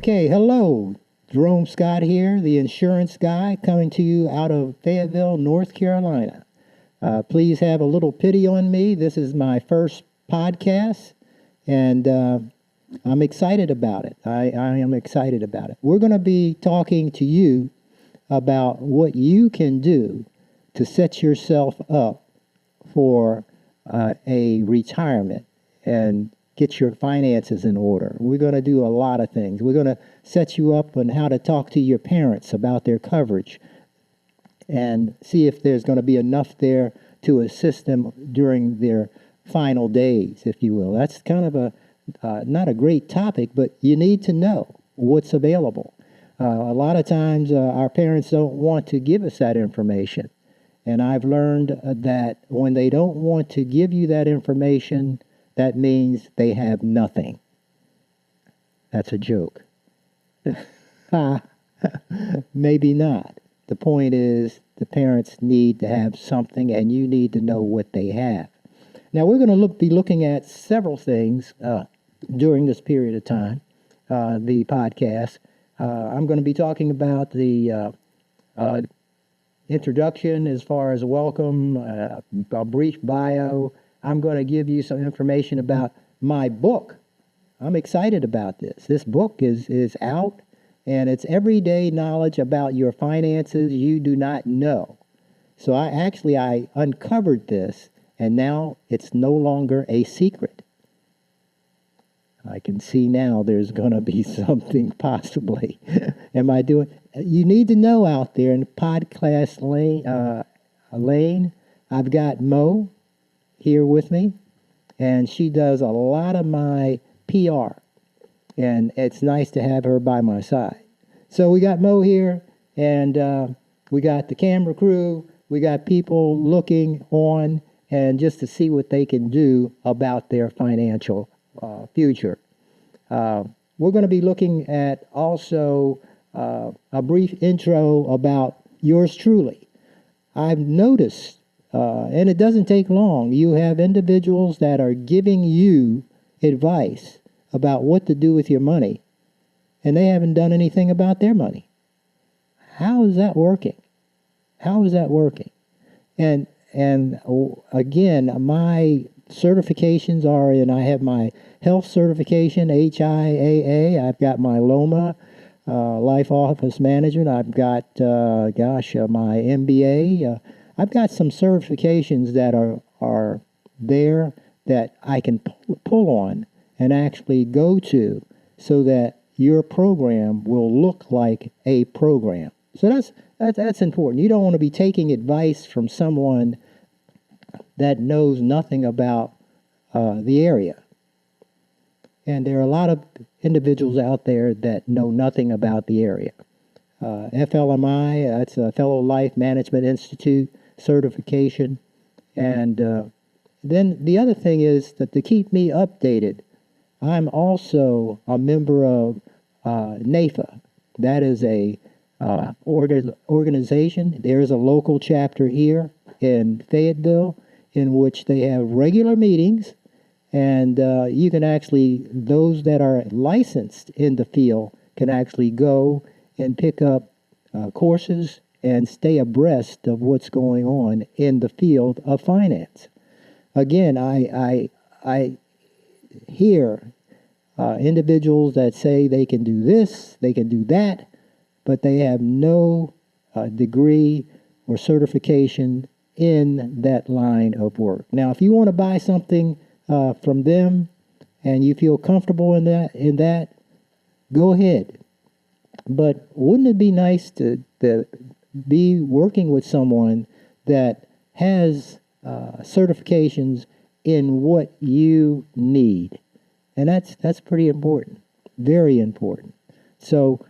Okay, hello. Jerome Scott here, the insurance guy, coming to you out of Fayetteville, North Carolina. Please have a little pity on me. This is my first podcast, and I'm excited about it. I am excited about it. We're going to be talking to you about what you can do to set yourself up for a retirement and get your finances in order. We're going to do a lot of things. We're going to set you up on how to talk to your parents about their coverage and see if there's going to be enough there to assist them during their final days, if you will. That's kind of not a great topic, but you need to know what's available. A lot of times our parents don't want to give us that information. And I've learned that when they don't want to give you that information, that means they have nothing. That's a joke. Maybe not. The point is the parents need to have something, and you need to know what they have. Now, we're going to be looking at several things during this period of time, the podcast. I'm going to be talking about the introduction as far as welcome, a brief bio. I'm going to give you some information about my book. I'm excited about this. This book is out, and it's everyday knowledge about your finances you do not know. So I uncovered this, and now it's no longer a secret. I can see now there's going to be something possibly. Am I doing? You need to know out there in the podcast lane, I've got Mo here with me, and she does a lot of my PR, and it's nice to have her by my side. So we got Mo here, and we got the camera crew, we got people looking on, and just to see what they can do about their financial future. We're going to be looking at also a brief intro about yours truly. I've noticed, and it doesn't take long, you have individuals that are giving you advice about what to do with your money, and they haven't done anything about their money. How is that working? How is that working? And again, my certifications are in, I have my health certification, HIAA. I've got my LOMA, Life Office Management. I've got, my MBA. I've got some certifications that are there that I can pull on and actually go to so that your program will look like a program. So that's important. You don't want to be taking advice from someone that knows nothing about the area. And there are a lot of individuals out there that know nothing about the area. FLMI, that's a Fellow Life Management Institute certification. And then the other thing is that to keep me updated, I'm also a member of NAFA. That is a organization. There is a local chapter here in Fayetteville in which they have regular meetings, and you can actually, those that are licensed in the field can actually go and pick up courses and stay abreast of what's going on in the field of finance. Again, I hear individuals that say they can do this, they can do that, but they have no degree or certification in that line of work. Now, if you want to buy something from them and you feel comfortable in that, go ahead. But wouldn't it be nice to be working with someone that has certifications in what you need? And that's pretty important, very important. So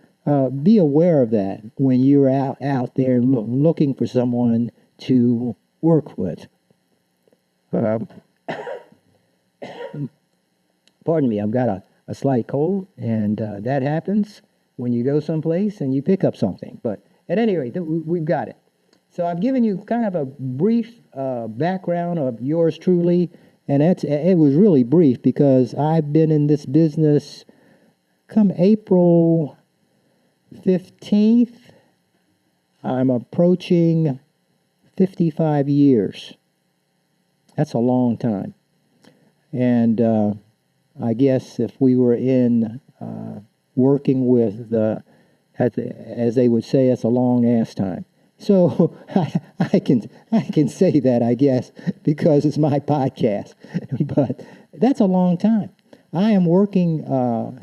be aware of that when you're out there looking for someone to work with. Pardon me, I've got a slight cold, and that happens when you go someplace and you pick up something. But at any rate, we've got it. So I've given you kind of a brief background of yours truly, and it was really brief because I've been in this business come April 15th, I'm approaching 55 years. That's a long time. And I guess if we were in working with as they would say, it's a long ass time. So I can say that, I guess, because it's my podcast. But that's a long time. I am working,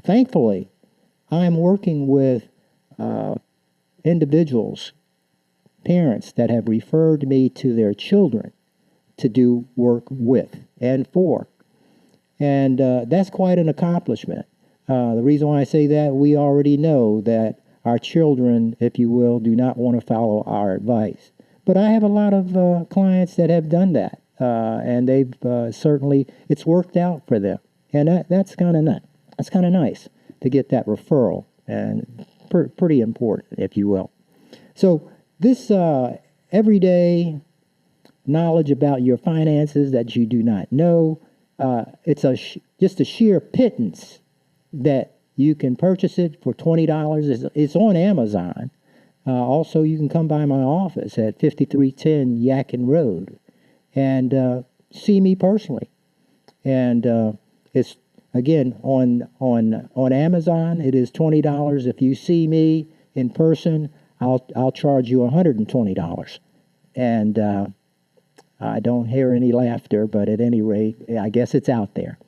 thankfully, I am working with individuals, parents that have referred me to their children to do work with and for. And that's quite an accomplishment. The reason why I say that, we already know that our children, if you will, do not want to follow our advice. But I have a lot of clients that have done that, and they've certainly, it's worked out for them. And that's kind of nice. That's kind of nice to get that referral, and pretty important, if you will. So this everyday knowledge about your finances that you do not know, it's just a sheer pittance that you can purchase it for $20. It's on Amazon. Also, you can come by my office at 5310 Yadkin Road and see me personally. And it's, again, on Amazon, it is $20. If you see me in person, I'll charge you $120. And I don't hear any laughter, but at any rate, I guess it's out there.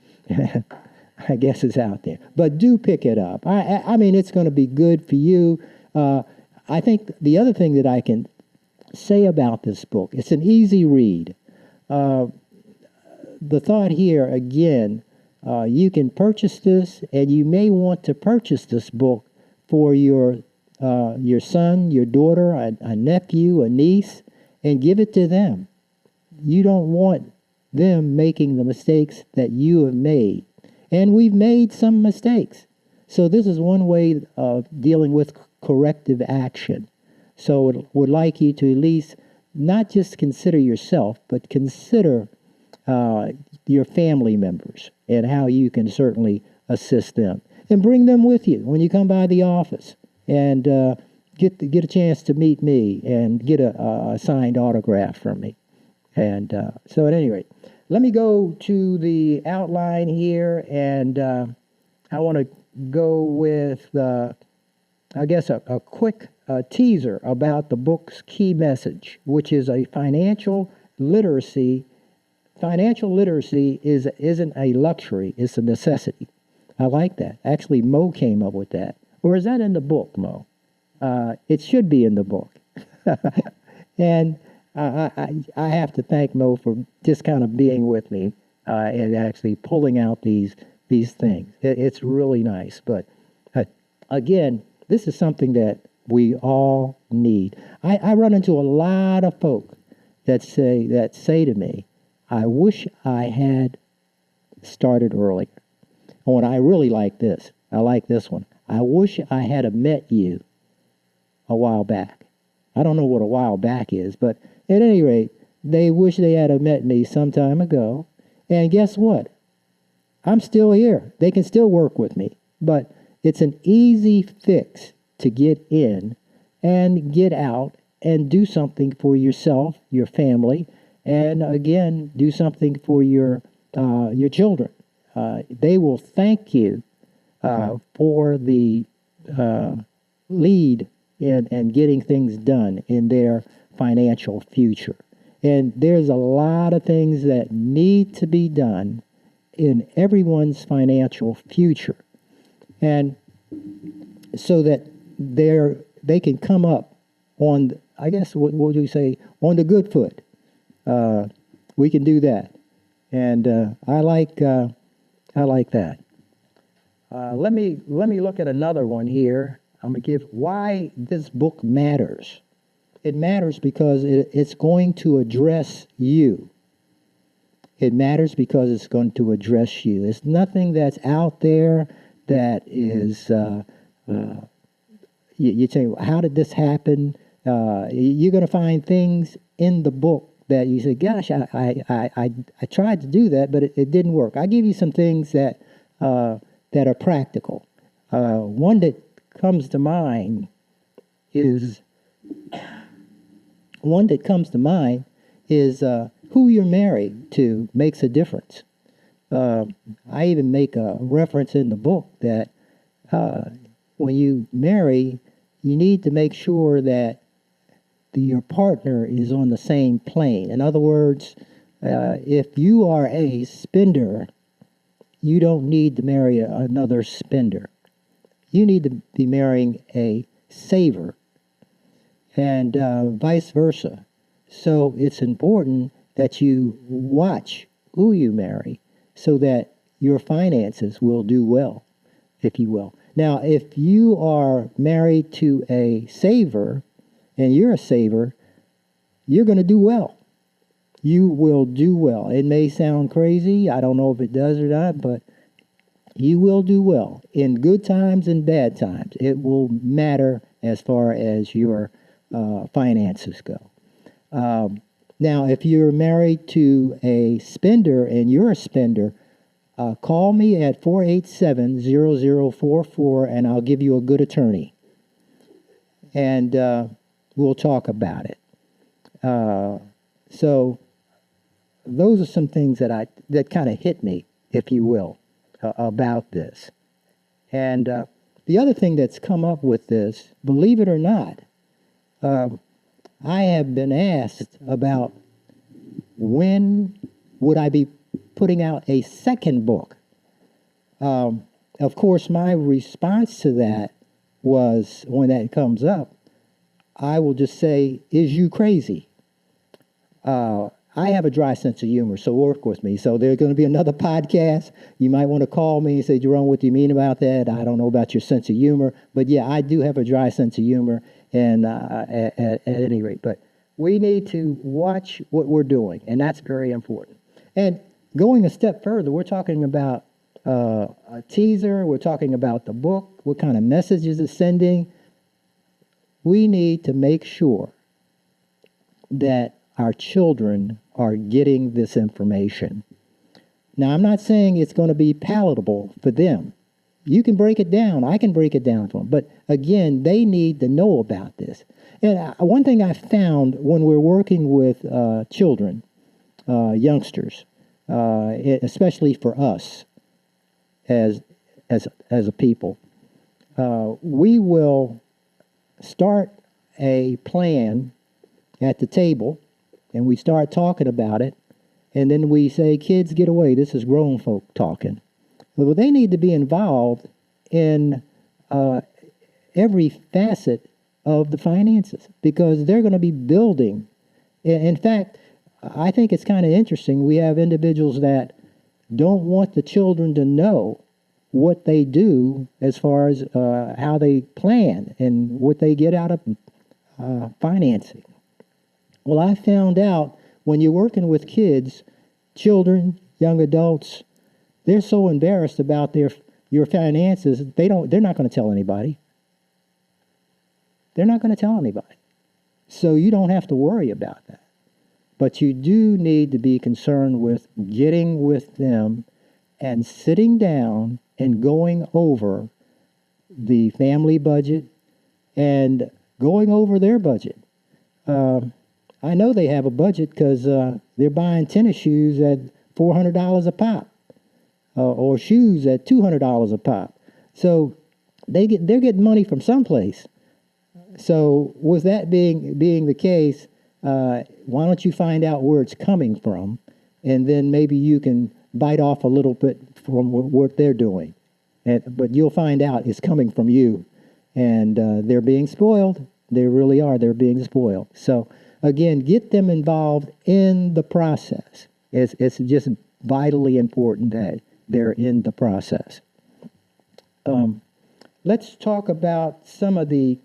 I guess it's out there. But do pick it up. I mean, it's going to be good for you. I think the other thing that I can say about this book, it's an easy read. The thought here, again, you can purchase this, and you may want to purchase this book for your son, your daughter, a nephew, a niece, and give it to them. You don't want them making the mistakes that you have made. And we've made some mistakes. So this is one way of dealing with corrective action. So I would like you to at least not just consider yourself, but consider your family members and how you can certainly assist them. And bring them with you when you come by the office, and get a chance to meet me and get a signed autograph from me. And so at any rate, let me go to the outline here, and I want to go with, I guess, a quick teaser about the book's key message, which is a financial literacy. Financial literacy isn't a luxury, it's a necessity. I like that. Actually, Mo came up with that. Or is that in the book, Mo? It should be in the book. And I have to thank Mo for just kind of being with me and actually pulling out these things. It's really nice. But again, this is something that we all need. I run into a lot of folk that say to me, I wish I had started earlier. Oh, and I really like this. I like this one. I wish I had met you a while back. I don't know what a while back is, but at any rate, they wish they had met me some time ago. And guess what? I'm still here. They can still work with me. But it's an easy fix to get in and get out and do something for yourself, your family, and again, do something for your children. They will thank you for the lead in getting things done in their financial future. And there's a lot of things that need to be done in everyone's financial future. And so that they can come up on, I guess, what would you say, on the good foot. We can do that. And I like that. Let me look at another one here. I'm going to give why this book matters. It matters because it's going to address you. It matters because it's going to address you. It's nothing that's out there that is, you say, how did this happen? You're going to find things in the book that you say, gosh, I tried to do that, but it didn't work. I give you some things that are practical. One that comes to mind is who you're married to makes a difference. I even make a reference in the book that when you marry, you need to make sure that your partner is on the same plane. In other words, if you are a spender, you don't need to marry another spender. You need to be marrying a saver, and vice versa. So it's important that you watch who you marry so that your finances will do well, if you will. Now, if you are married to a saver and you're a saver, you're going to do well. You will do well. It may sound crazy. I don't know if it does or not, but you will do well in good times and bad times. It will matter as far as your finances go. Now, if you're married to a spender and you're a spender, call me at 487-0044 and I'll give you a good attorney. And we'll talk about it. So those are some things that kind of hit me, if you will, about this. And the other thing that's come up with this, believe it or not, I have been asked about when would I be putting out a second book. Of course, my response to that was, when that comes up, I will just say, is you crazy? I have a dry sense of humor, so work with me. So there's going to be another podcast. You might want to call me and say, Jerome, what do you mean about that? I don't know about your sense of humor. But yeah, I do have a dry sense of humor, and at any rate. But we need to watch what we're doing, and that's very important. And going a step further, we're talking about a teaser. We're talking about the book, what kind of messages it's sending. We need to make sure that our children are getting this information. Now, I'm not saying it's going to be palatable for them. You can break it down. I can break it down for them. But again, they need to know about this. And one thing I found when we're working with children, youngsters, especially for us as a people, we will start a plan at the table, and we start talking about it, and then we say, kids, get away. This is grown folk talking. Well, they need to be involved in every facet of the finances, because they're going to be building. In fact, I think it's kind of interesting. We have individuals that don't want the children to know what they do as far as how they plan and what they get out of financing. Well, I found out when you're working with kids, children, young adults, they're so embarrassed about your finances, they're not going to tell anybody. They're not going to tell anybody. So you don't have to worry about that. But you do need to be concerned with getting with them and sitting down and going over the family budget and going over their budget. I know they have a budget because they're buying tennis shoes at $400 a pop, or shoes at $200 a pop. So they're getting money from someplace. So with that being the case, why don't you find out where it's coming from, and then maybe you can bite off a little bit from what they're doing. But you'll find out it's coming from you, and they're being spoiled. They really are. They're being spoiled. So again, get them involved in the process. It's just vitally important that they're in the process. Let's talk about some of the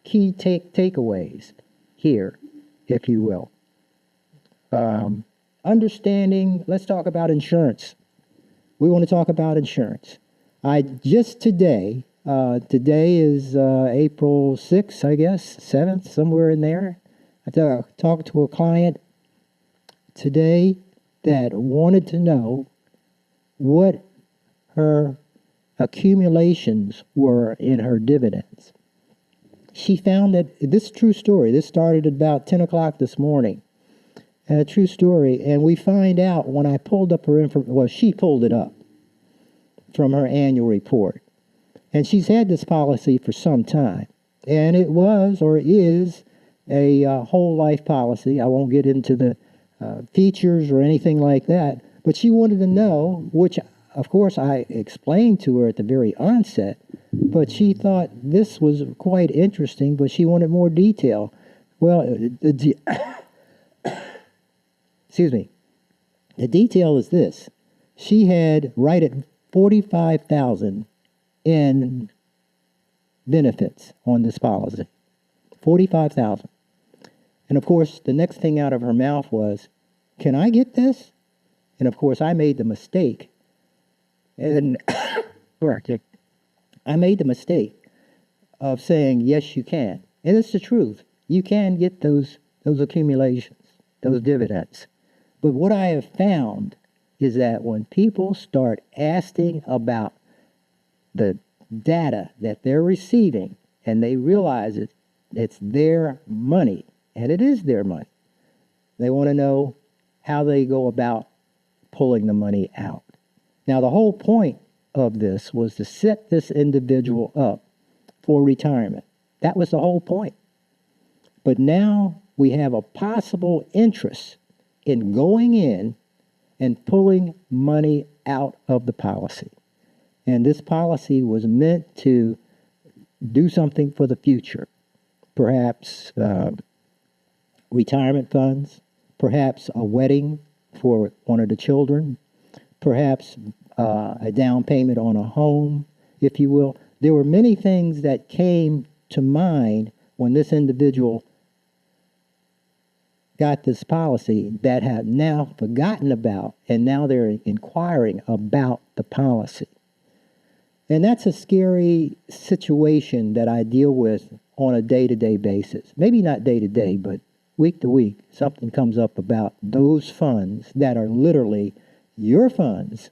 key takeaways here, if you will. Understanding, let's talk about insurance. We want to talk about insurance. Today is April 6th, I guess, 7th, somewhere in there. I talked to a client today that wanted to know what her accumulations were in her dividends. She found that, this is a true story, this started at about 10 o'clock this morning, a true story, and we find out when I pulled up her information, well, she pulled it up from her annual report. And she's had this policy for some time. And it was or is a whole life policy. I won't get into the features or anything like that. But she wanted to know, which of course I explained to her at the very onset, but she thought this was quite interesting, but she wanted more detail. Well, excuse me. The detail is this. She had right at $45,000 in benefits on this policy. $45,000. And of course, the next thing out of her mouth was, "Can I get this?" And of course, I made the mistake. And I made the mistake of saying, "Yes, you can." And it's the truth. You can get those accumulations, those dividends. But what I have found is that when people start asking about the data that they're receiving and they realize it's their money, and it is their money, they want to know how they go about pulling the money out. Now, the whole point of this was to set this individual up for retirement. That was the whole point. But now we have a possible interest in going in and pulling money out of the policy. And this policy was meant to do something for the future. Perhaps retirement funds, perhaps a wedding for one of the children, perhaps a down payment on a home, if you will. There were many things that came to mind when this individual got this policy that have now forgotten about, and now they're inquiring about the policy. And that's a scary situation that I deal with on a day-to-day basis. Maybe not day-to-day, but week to week, something comes up about those funds that are literally your funds,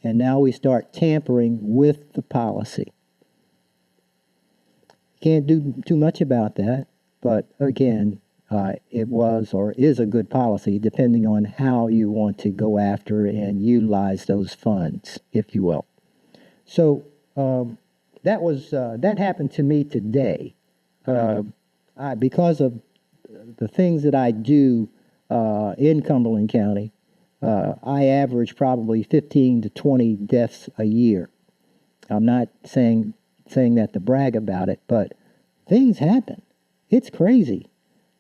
and now we start tampering with the policy. Can't do too much about that, but again, it was or is a good policy depending on how you want to go after and utilize those funds, if you will. So that happened to me today. Because of the things that I do in Cumberland County, I average probably 15 to 20 deaths a year. I'm not saying that to brag about it, but things happen. It's crazy.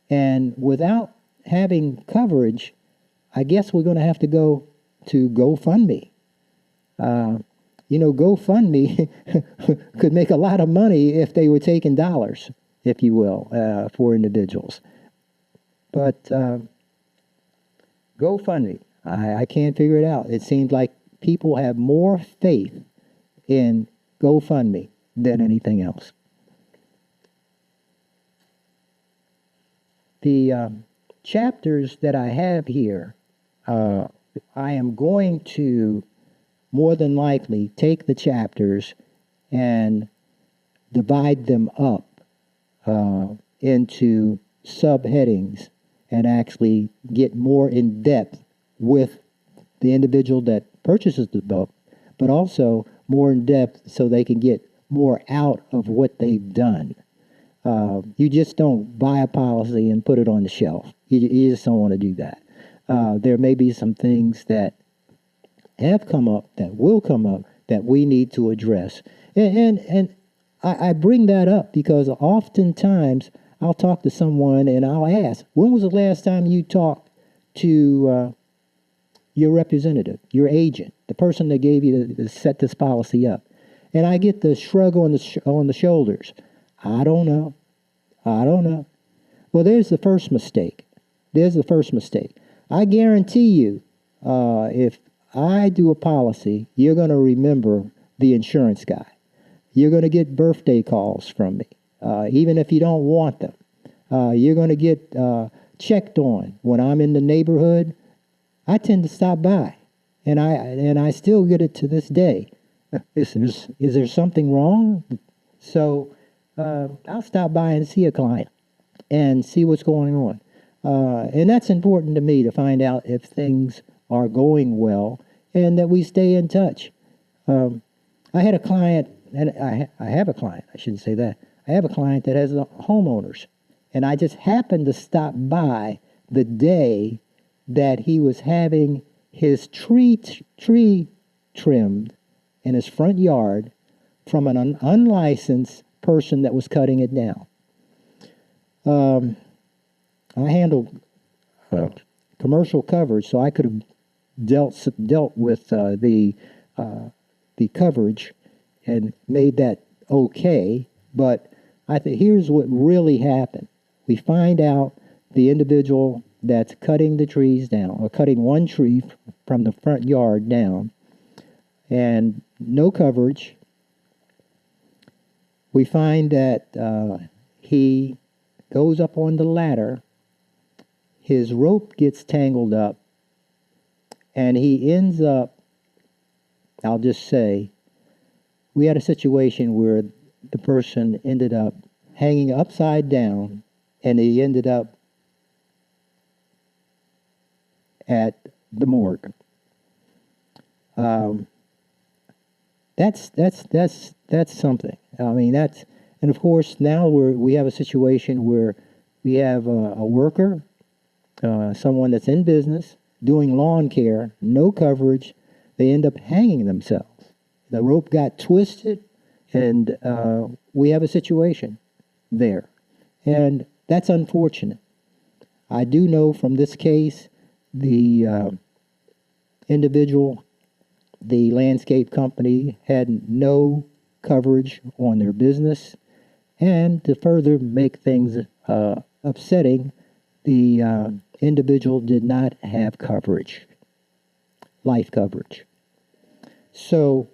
And without having coverage, I guess we're going to have to go to GoFundMe. GoFundMe could make a lot of money if they were taking dollars, if you will, for individuals. But GoFundMe, I can't figure it out. It seems like people have more faith in GoFundMe than anything else. The chapters that I have here, I am going to more than likely take the chapters and divide them up into subheadings and actually get more in depth with the individual that purchases the book, but also more in depth so they can get more out of what they've done. You just don't buy a policy and put it on the shelf. You just don't want to do that. There may be some things that have come up, that will come up, that we need to address. And I bring that up because oftentimes I'll talk to someone and I'll ask, when was the last time you talked to your representative, your agent, the person that gave you to set this policy up? And I get the shrug on the shoulders. I don't know. Well, there's the first mistake. I guarantee you, if I do a policy, you're going to remember the insurance guy. You're going to get birthday calls from me, even if you don't want them. You're going to get checked on. When I'm in the neighborhood, I tend to stop by, and I still get it to this day. Is there something wrong? So I'll stop by and see a client and see what's going on. And that's important to me to find out if things are going well and that we stay in touch. I had a client, and I have a client, I shouldn't say that. I have a client that has homeowners, and I just happened to stop by the day that he was having his tree trimmed in his front yard from an unlicensed person that was cutting it down. I handled commercial coverage, so I could have dealt with the coverage and made that okay. But I think here's what really happened. We find out the individual that's cutting the trees down, or cutting one tree from the front yard down, and no coverage. We find that he goes up on the ladder, his rope gets tangled up, and he ends up, I'll just say, we had a situation where the person ended up hanging upside down, and he ended up at the morgue. That's something. I mean, and of course now we have a situation where we have a worker, someone that's in business doing lawn care, no coverage. They end up hanging themselves. The rope got twisted, and we have a situation there, and that's unfortunate. I do know from this case, the individual, the landscape company, had no coverage on their business, and to further make things upsetting, the individual did not have coverage, life coverage. So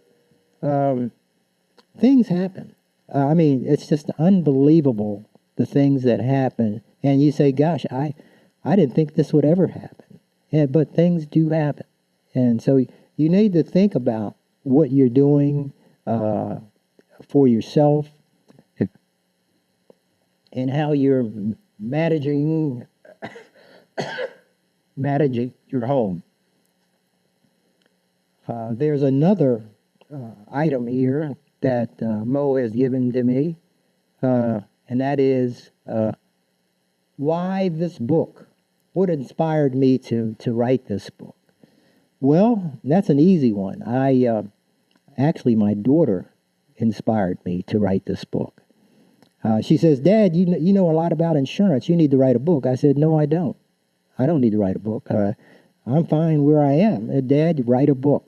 things happen. I mean, it's just unbelievable, the things that happen. And you say, gosh, I didn't think this would ever happen. But things do happen. And so you need to think about what you're doing for yourself and how you're managing your home. There's another item here that Mo has given to me, and that is why this book? What inspired me to write this book? Well, that's an easy one. Actually, my daughter inspired me to write this book. She says, Dad, you know a lot about insurance. You need to write a book. I said, no, I don't. I don't need to write a book. I'm fine where I am. Dad, write a book.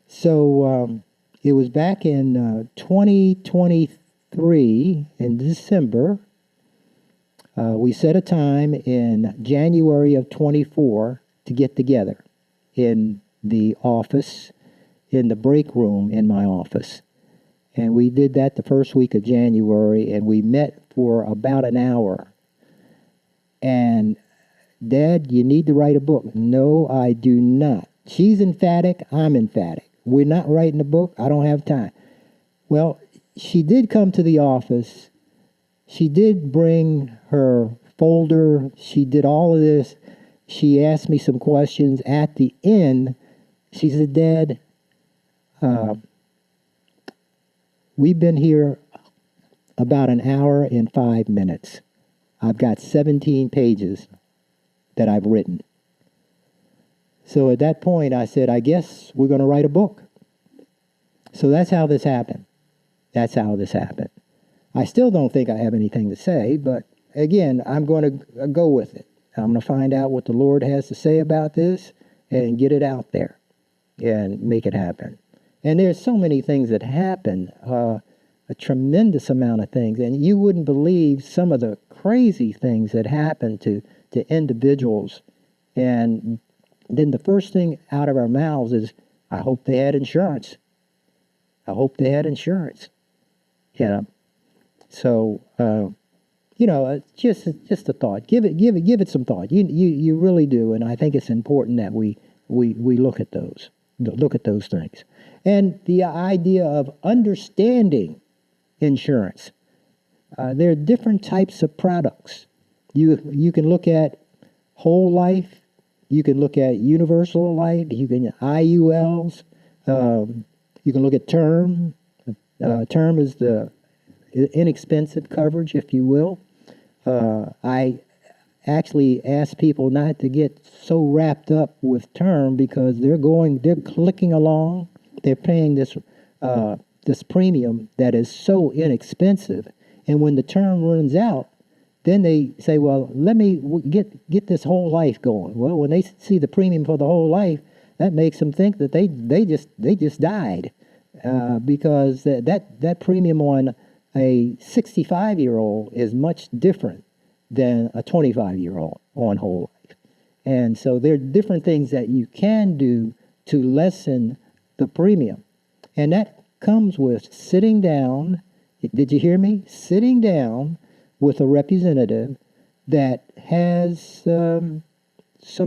So it was back in 2023, in December. We set a time in January of 24 to get together in the office, in the break room in my office. And we did that the first week of January, and we met for about an hour. And, Dad, you need to write a book. No, I do not. She's emphatic, I'm emphatic. We're not writing a book, I don't have time. Well, she did come to the office. She did bring her folder. She did all of this. She asked me some questions. At the end, she said, Dad, we've been here about an hour and 5 minutes. I've got 17 pages that I've written. So at that point, I said, I guess we're going to write a book. So that's how this happened. That's how this happened. I still don't think I have anything to say, but again, I'm going to go with it. I'm going to find out what the Lord has to say about this and get it out there and make it happen. And there's so many things that happen, a tremendous amount of things, and you wouldn't believe some of the crazy things that happen to individuals. And then the first thing out of our mouths is, I hope they had insurance. I hope they had insurance. You know, so just a thought. Give it some thought. You really do, and I think it's important that we look at those things. And the idea of understanding insurance. There are different types of products. You can look at whole life. You can look at universal life. You can IULs. You can look at term. Term is the inexpensive coverage, if you will. I actually ask people not to get so wrapped up with term because they're clicking along. They're paying this premium that is so inexpensive, and when the term runs out, then they say, "Well, let me get this whole life going." Well, when they see the premium for the whole life, that makes them think that they just died, because that premium on a 65-year-old is much different than a 25-year-old on whole life. And so there are different things that you can do to lessen the premium. And that comes with sitting down. Did you hear me? Sitting down with a representative that has some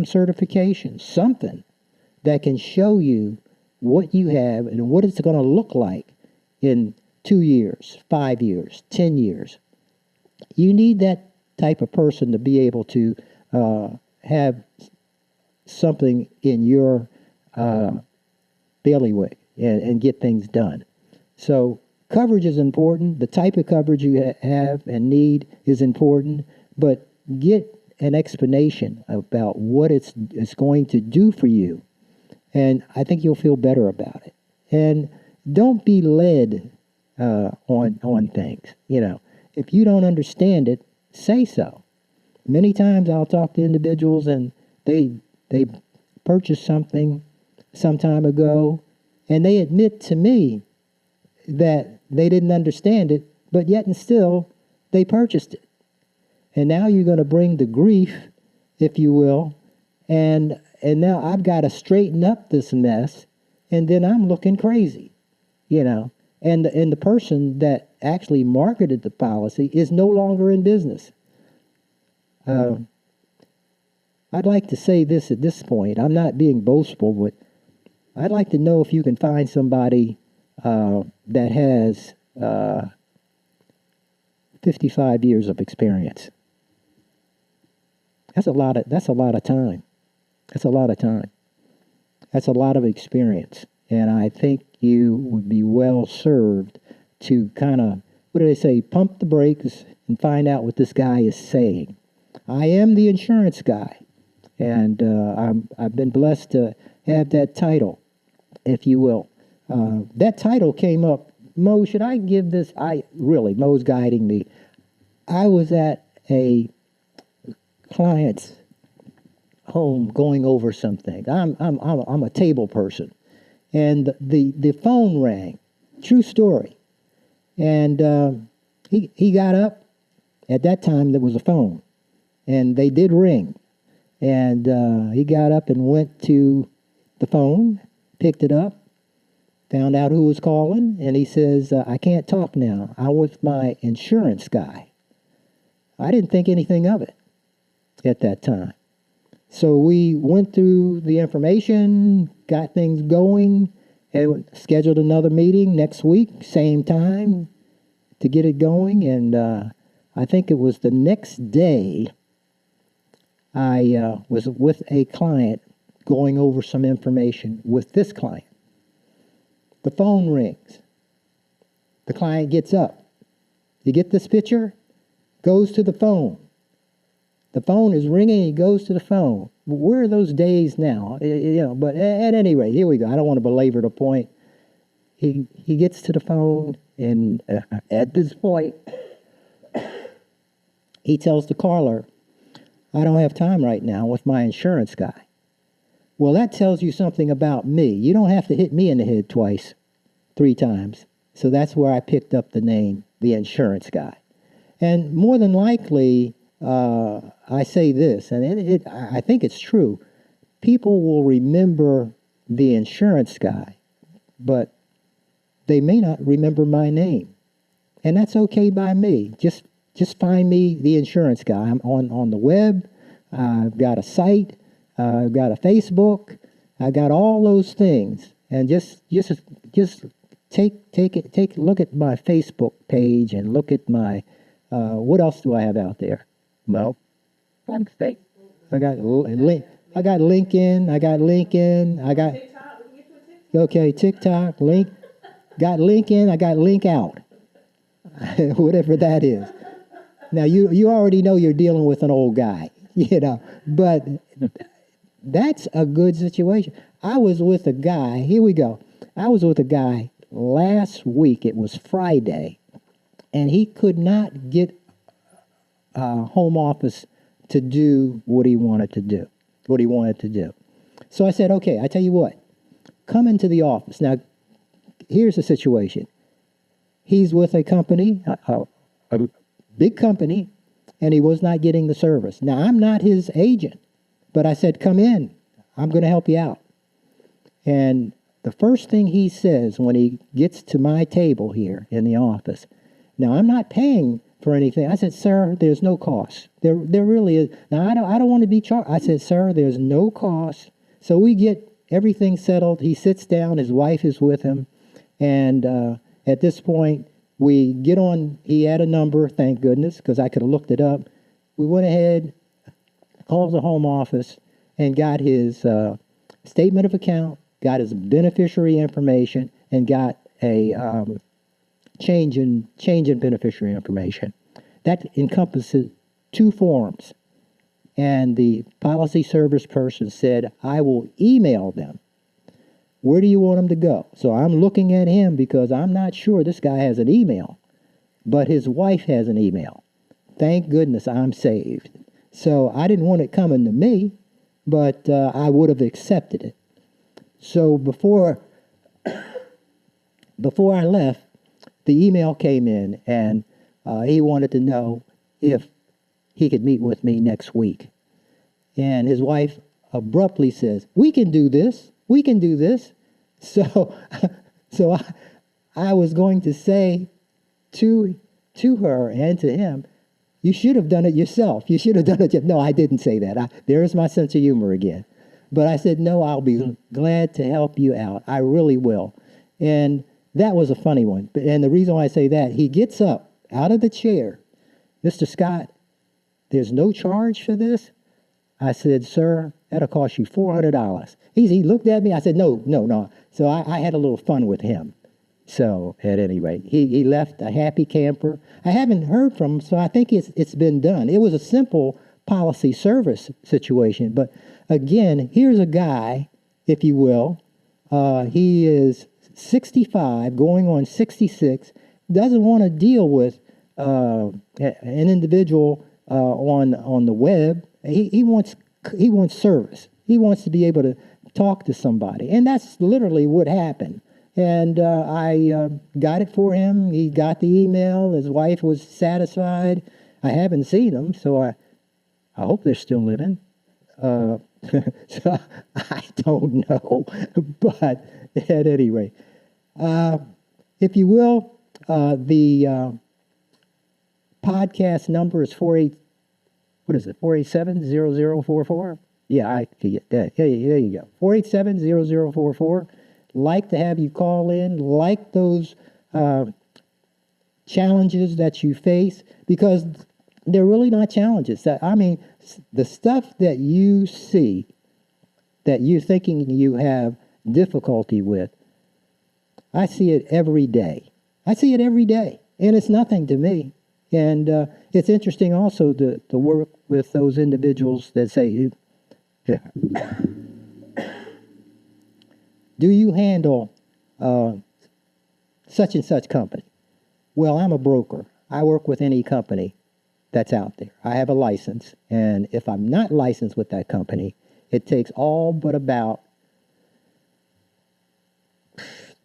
certification, something that can show you what you have and what it's going to look like in 2 years, 5 years, 10 years. You need that type of person to be able to have something in your bailiwick and get things done. So coverage is important. The type of coverage you have and need is important, but get an explanation about what it's going to do for you, and I think you'll feel better about it. And don't be led on things. If you don't understand it, say so. Many times I'll talk to individuals and they purchased something some time ago, and they admit to me that they didn't understand it, but yet and still they purchased it. And now you're going to bring the grief, if you will, and now I've got to straighten up this mess, and then I'm looking crazy, And the person that actually marketed the policy is no longer in business. I'd like to say this at this point. I'm not being boastful, but I'd like to know if you can find somebody that has 55 years of experience. That's a lot of time. That's a lot of time. That's a lot of experience. And I think you would be well served to kind of, what do they say, pump the brakes and find out what this guy is saying. I am the insurance guy, and I've been blessed to have that title, if you will. That title came up. Mo, should I give this? Mo's guiding me. I was at a client's home going over something. I'm a table person, and the phone rang. True story. And he got up. At that time, there was a phone, and they did ring. And he got up and went to the phone, picked it up, found out who was calling, and he says, "I can't talk now. I'm with my insurance guy." I didn't think anything of it at that time. So we went through the information, got things going, and scheduled another meeting next week, same time, to get it going. And I think it was the next day I was with a client going over some information with this client. The phone rings. The client gets up. You get this picture? Goes to the phone. The phone is ringing. He goes to the phone. Where are those days now? But at any rate, here we go. I don't want to belabor the point. He gets to the phone, and at this point, he tells the caller, "I don't have time right now with my insurance guy." Well, that tells you something about me. You don't have to hit me in the head twice, 3 times. So that's where I picked up the name, the insurance guy. And more than likely, I say this, and I think it's true. People will remember the insurance guy, but they may not remember my name. And that's okay by me. Just find me, the insurance guy. I'm on the web. I've got a site. I've got a Facebook. I've got all those things. and just take a look at my Facebook page and look at my what else do I have out there? Well, I got LinkedIn. I got okay TikTok. Got LinkedIn. I got Link Out, whatever that is. Now you already know you're dealing with an old guy, but that's a good situation. I was with a guy. Here we go. I was with a guy last week. It was Friday, and he could not get home office to do what he wanted to do. So I said, okay, I tell you what, come into the office. Now, here's the situation. He's with a company, a big company, and he was not getting the service. Now, I'm not his agent, but I said, come in. I'm going to help you out. And the first thing he says when he gets to my table here in the office, now I'm not paying for anything. I said, sir, there's no cost. There really is. Now, I don't want to be charged. I said, sir, there's no cost. So we get everything settled. He sits down. His wife is with him. And at this point, we get on. He had a number, thank goodness, because I could have looked it up. We went ahead, called the home office, and got his statement of account, got his beneficiary information, and got a change in beneficiary information. That encompasses 2 forms. And the policy service person said, I will email them. Where do you want them to go? So I'm looking at him because I'm not sure this guy has an email, but his wife has an email. Thank goodness I'm saved. So I didn't want it coming to me, but I would have accepted it. So before I left, the email came in, and he wanted to know if he could meet with me next week. And his wife abruptly says, we can do this. So I was going to say to her and to him, you should have done it yourself. You should have done it. No, I didn't say that. There's my sense of humor again. But I said, no, I'll be glad to help you out. I really will. And that was a funny one. And the reason why I say that, he gets up out of the chair. Mr. Scott, there's no charge for this? I said, sir, that'll cost you $400. He looked at me. I said, no. So I had a little fun with him. So at any rate, he left a happy camper. I haven't heard from him, so I think it's been done. It was a simple policy service situation. But again, here's a guy, if you will. He is 65, going on 66, doesn't want to deal with an individual on the web. He wants service. He wants to be able to talk to somebody, and that's literally what happened. And I got it for him. He got the email. His wife was satisfied. I haven't seen them, so I hope they're still living. So I don't know, but at any rate, if you will, the podcast number is 487-0044. Yeah, I can get that. There you go. 487-0044. Like to have you call in, like those challenges that you face, because they're really not challenges. The stuff that you see that you're thinking you have difficulty with, I see it every day. And it's nothing to me. And it's interesting also to work with those individuals that say, do you handle such and such company? Well, I'm a broker. I work with any company that's out there. I have a license, and if I'm not licensed with that company, it takes all but about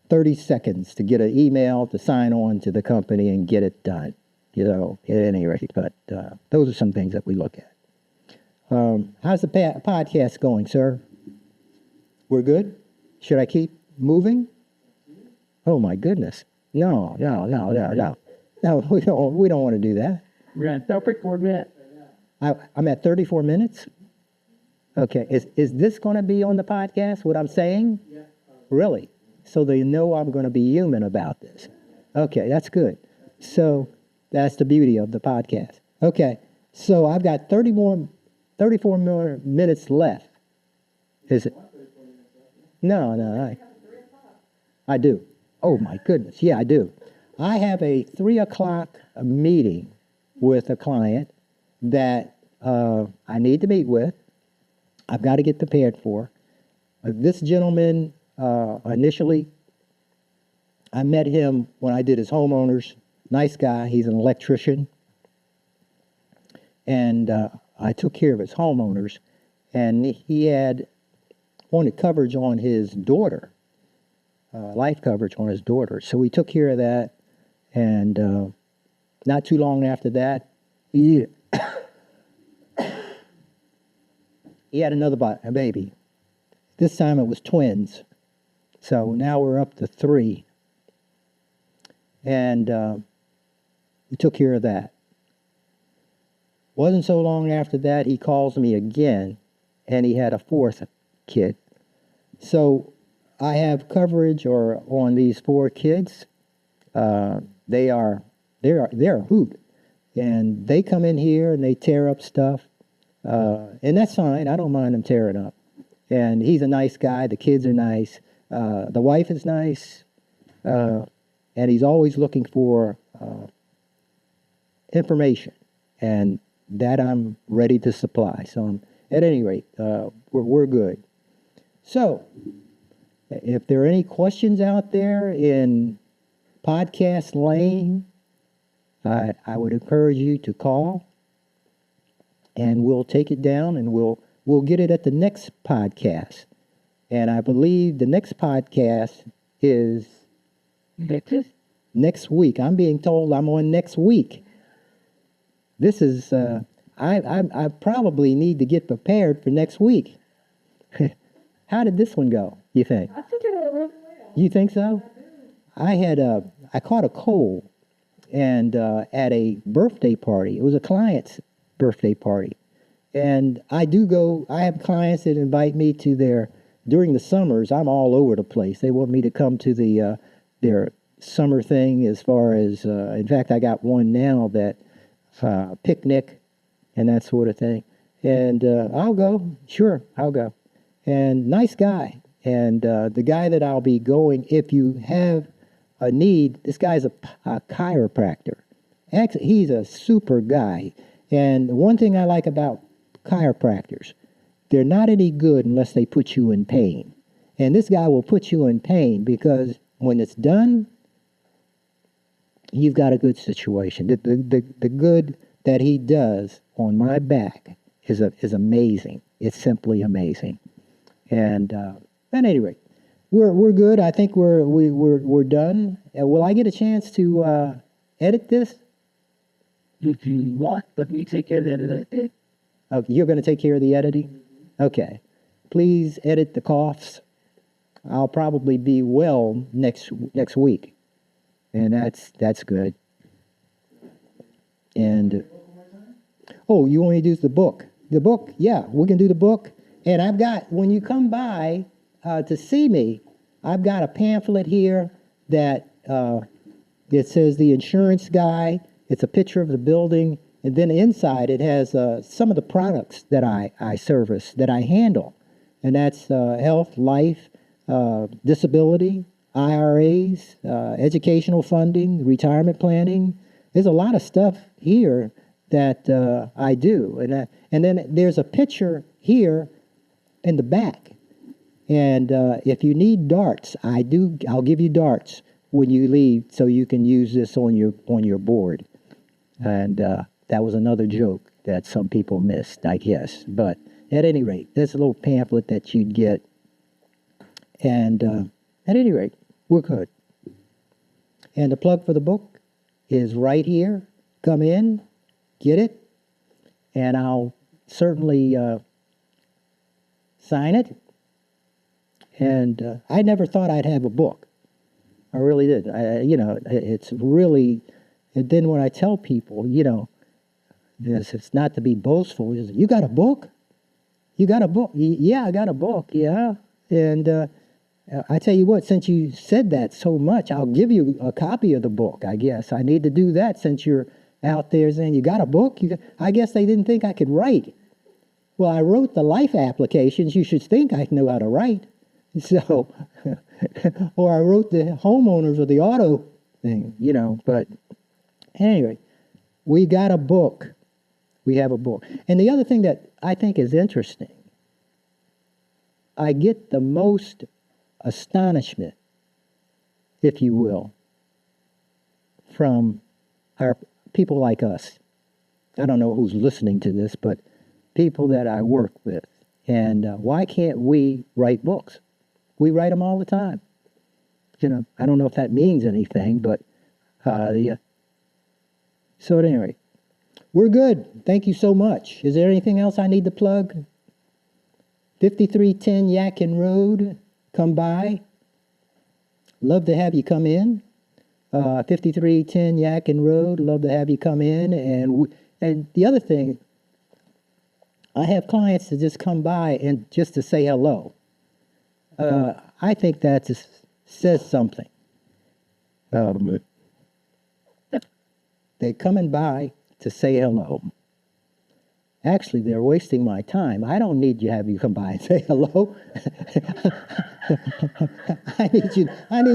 30 seconds to get an email to sign on to the company and get it done, at any rate. But those are some things that we look at. How's the podcast going, sir? We're good? Should I keep moving? Oh, my goodness. No, we don't want to do that. We're at 34 minutes. I'm at 34 minutes? Okay. Is this going to be on the podcast, what I'm saying? Yeah. Really? so they know I'm going to be human about this. Okay, that's good. So that's the beauty of the podcast. Okay, so I've got 34 more minutes left. Is it? No, I do. Oh my goodness, yeah, I do. I have a 3 o'clock meeting with a client that I need to meet with. I've got to get prepared for. This gentleman, initially, I met him when I did his homeowners. Nice guy. He's an electrician. And I took care of his homeowners. And he wanted coverage on his daughter, life coverage on his daughter. So we took care of that. And not too long after that, he had another baby. This time it was twins. So now we're up to 3. And we took care of that. Wasn't so long after that, he calls me again, and he had a 4th kid. So I have coverage on these 4 kids. They're a hoot. And they come in here and they tear up stuff. And that's fine. I don't mind them tearing up. And he's a nice guy. The kids are nice. The wife is nice. And he's always looking for information. And that I'm ready to supply. So at any rate, we're good. So if there are any questions out there in podcast lane, I would encourage you to call. And we'll take it down and we'll get it at the next podcast. And I believe the next podcast is next week. I'm being told I'm on next week. This is, I probably need to get prepared for next week. How did this one go, you think? I think it went really well. You think so? I caught a cold and at a birthday party. It was a client's birthday party. And I have clients that invite me to during the summers, I'm all over the place. They want me to come to their summer thing as far as, in fact, I got one now that picnic and that sort of thing. And I'll go. Sure, I'll go. And nice guy. And the guy that I'll be going, if you have a need, this guy's a chiropractor. Actually, he's a super guy. And the one thing I like about chiropractors, they're not any good unless they put you in pain. And this guy will put you in pain because when it's done, you've got a good situation. The good that he does on my back is amazing. It's simply amazing. And at any rate, we're good. I think we're done. Will I get a chance to edit this? If you want, let me take care of that. Oh, you're going to take care of the editing? Okay. Please edit the coughs. I'll probably be well next week. And that's good. And oh, you want me to do the book? The book, yeah, we can do the book. And I've got, when you come by to see me, I've got a pamphlet here that it says the insurance guy. It's a picture of the building. And then inside it has some of the products that I service, that I handle. And that's health, life, disability, IRAs, educational funding, retirement planning. There's a lot of stuff here that I do. And then there's a picture here in the back. And if you need darts, I'll give you darts when you leave so you can use this on your board. And that was another joke that some people missed, I guess. But at any rate, there's a little pamphlet that you'd get. And at any rate, we're good. And the plug for the book is right here. Come in, get it, and I'll certainly sign it. And I never thought I'd have a book. I really did. It's really, and then when I tell people, it's not to be boastful. You got a book? You got a book? Yeah, I got a book. Yeah, and I tell you what, since you said that so much, I'll give you a copy of the book, I guess. I need to do that since you're out there saying, you got a book? I guess they didn't think I could write. Well, I wrote the life applications. You should think I know how to write. So, or I wrote the homeowners or the auto thing, but anyway, we got a book. We have a book. And the other thing that I think is interesting, I get the most astonishment, if you will, from our people like us. I don't know who's listening to this, but people that I work with. And why can't we write books? We write them all the time. I don't know if that means anything, but so at any rate, we're good. Thank you so much. Is there anything else I need to plug? 5310 Yadkin Road. Come by. Love to have you come in. 5310 Yadkin Road. Love to have you come in. And the other thing, I have clients that just come by and just to say hello. I think that just says something. They're coming by to say hello. Actually, they're wasting my time. I don't need to have you come by and say hello. I need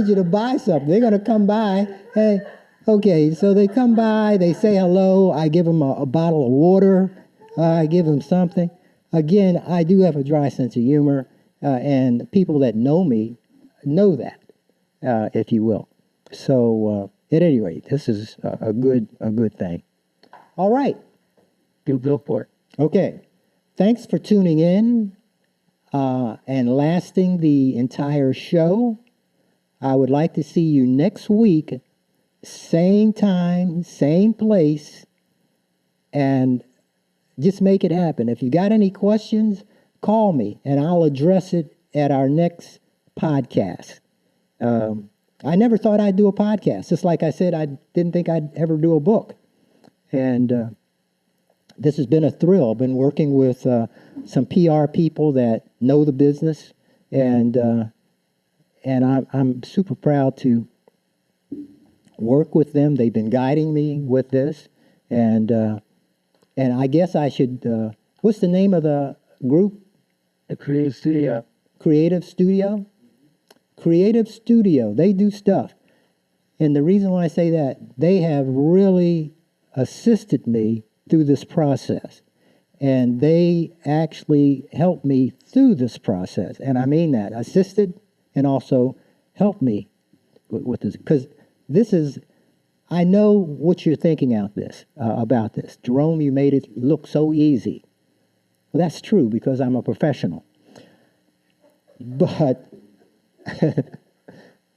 you to buy something. They're going to come by. Hey, okay, so they come by, they say hello. I give them a bottle of water. I give them something. Again, I do have a dry sense of humor, and people that know me know that, if you will. So, at any rate, this is a good thing. All right. You go for it. Okay. Thanks for tuning in and lasting the entire show. I would like to see you next week, same time, same place, and just make it happen. If you got any questions, call me, and I'll address it at our next podcast. I never thought I'd do a podcast. Just like I said, I didn't think I'd ever do a book. And this has been a thrill. I've been working with some PR people that know the business, and I'm super proud to work with them. They've been guiding me with this, and I guess I should. What's the name of the group? The Creative Studio. Creative Studio. Creative Studio. They do stuff, and the reason why I say that, they have really assisted me through this process, and they actually helped me through this process, and I mean that, assisted and also helped me with this, because this is, I know what you're thinking about this. Jerome, you made it look so easy. Well, that's true, because I'm a professional, but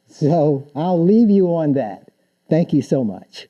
so I'll leave you on that. Thank you so much.